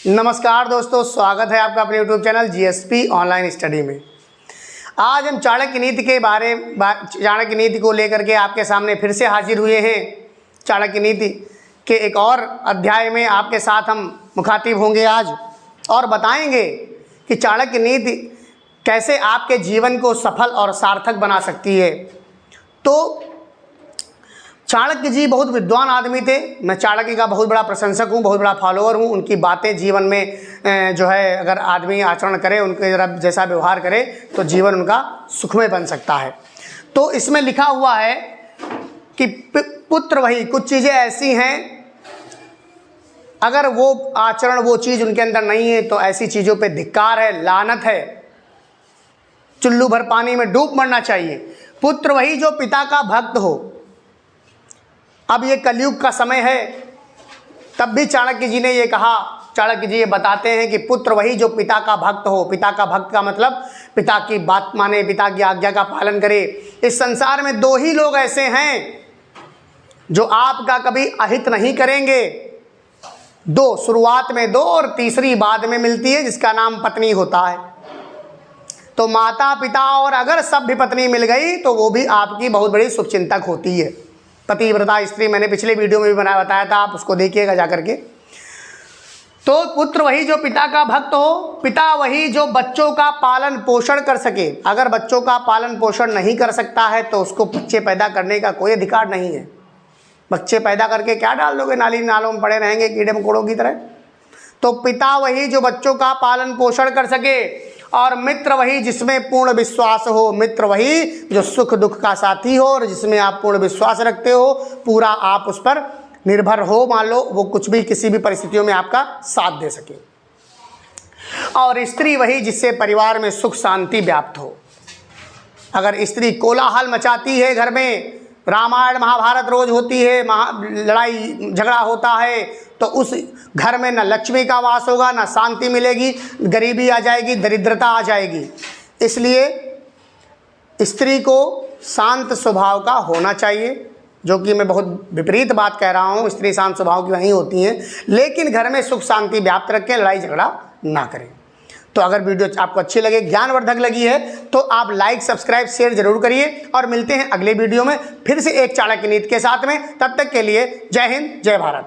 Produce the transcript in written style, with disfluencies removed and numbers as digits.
नमस्कार दोस्तों, स्वागत है आपका अपने YouTube channel GSP online study में। आज हम चाणक्य नीति को लेकर के आपके सामने फिर से हाजिर हुए हैं। चाणक्य नीति के एक और अध्याय में आपके साथ हम मुखातिब होंगे आज और बताएंगे कि चाणक्य नीति कैसे आपके जीवन को सफल और सार्थक बना सकती है। तो चाणक्य जी बहुत विद्वान आदमी थे। मैं चाणक्य का बहुत बड़ा प्रशंसक हूँ, बहुत बड़ा फॉलोअर हूँ। उनकी बातें जीवन में जो है अगर आदमी आचरण करे, उनके जैसा व्यवहार करे तो जीवन उनका सुखमय बन सकता है। तो इसमें लिखा हुआ है कि पुत्र वही, कुछ चीज़ें ऐसी हैं अगर वो आचरण, वो चीज़ उनके अंदर नहीं है तो ऐसी चीज़ों पे धिक्कार है, लानत है, चुल्लू भर पानी में डूब मरना चाहिए। पुत्र वही जो पिता का भक्त हो। अब ये कलयुग का समय है, तब भी चाणक्य जी ने ये कहा। चाणक्य जी ये बताते हैं कि पुत्र वही जो पिता का भक्त हो। पिता का भक्त का मतलब पिता की बात माने, पिता की आज्ञा का पालन करे। इस संसार में दो ही लोग ऐसे हैं जो आपका कभी अहित नहीं करेंगे। दो, शुरुआत में दो और तीसरी बाद में मिलती है, जिसका नाम पत्नी होता है। तो माता पिता और अगर सभ्य पत्नी मिल गई तो वो भी आपकी बहुत बड़ी शुभचिंतक होती है। पतिव्रता स्त्री मैंने पिछले वीडियो में भी बताया था, आप उसको देखिएगा जा करके। तो पुत्र वही जो पिता का भक्त हो, पिता वही जो बच्चों का पालन पोषण कर सके। अगर बच्चों का पालन पोषण नहीं कर सकता है तो उसको बच्चे पैदा करने का कोई अधिकार नहीं है। बच्चे पैदा करके क्या डाल दोगे, नाली नालों में पड़े रहेंगे कीड़े मकोड़ों की तरह। तो पिता वही जो बच्चों का पालन पोषण कर सके, और मित्र वही जिसमें पूर्ण विश्वास हो। मित्र वही जो सुख दुख का साथी हो और जिसमें आप पूर्ण विश्वास रखते हो, पूरा आप उस पर निर्भर हो, मान लो वो कुछ भी किसी भी परिस्थितियों में आपका साथ दे सके। और स्त्री वही जिससे परिवार में सुख शांति व्याप्त हो। अगर स्त्री कोलाहल मचाती है, घर में रामायण महाभारत रोज होती है, लड़ाई झगड़ा होता है, तो उस घर में न लक्ष्मी का वास होगा, न शांति मिलेगी, गरीबी आ जाएगी, दरिद्रता आ जाएगी। इसलिए स्त्री को शांत स्वभाव का होना चाहिए, जो कि मैं बहुत विपरीत बात कह रहा हूँ। स्त्री शांत स्वभाव की नहीं होती हैं, लेकिन घर में सुख शांति व्याप्त रखें, लड़ाई झगड़ा ना करें। तो अगर वीडियो आपको अच्छी लगे, ज्ञानवर्धक लगी है, तो आप लाइक सब्सक्राइब शेयर जरूर करिए। और मिलते हैं अगले वीडियो में फिर से एक चाणक्य नीति के साथ में। तब तक के लिए जय हिंद, जय भारत।